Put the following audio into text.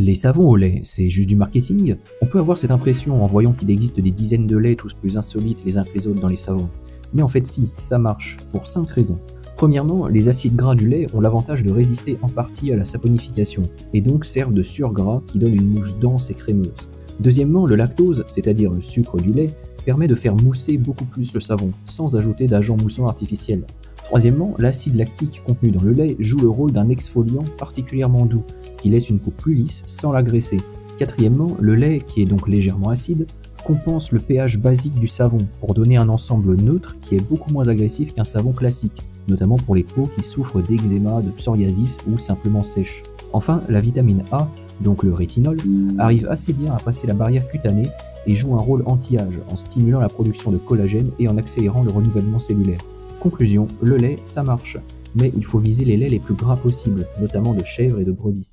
Les savons au lait, c'est juste du marketing? On peut avoir cette impression en voyant qu'il existe des dizaines de laits tous plus insolites les uns que les autres dans les savons. Mais en fait si, ça marche, pour 5 raisons. Premièrement, les acides gras du lait ont l'avantage de résister en partie à la saponification, et donc servent de surgras qui donne une mousse dense et crémeuse. Deuxièmement, le lactose, c'est-à-dire le sucre du lait, permet de faire mousser beaucoup plus le savon, sans ajouter d'agents moussants artificiels. Troisièmement, l'acide lactique contenu dans le lait joue le rôle d'un exfoliant particulièrement doux, qui laisse une peau plus lisse sans la graisser. Quatrièmement, le lait, qui est donc légèrement acide, compense le pH basique du savon pour donner un ensemble neutre qui est beaucoup moins agressif qu'un savon classique, notamment pour les peaux qui souffrent d'eczéma, de psoriasis ou simplement sèches. Enfin, la vitamine A, donc le rétinol, arrive assez bien à passer la barrière cutanée et joue un rôle anti-âge en stimulant la production de collagène et en accélérant le renouvellement cellulaire. Conclusion, le lait, ça marche, mais il faut viser les laits les plus gras possibles, notamment de chèvre et de brebis.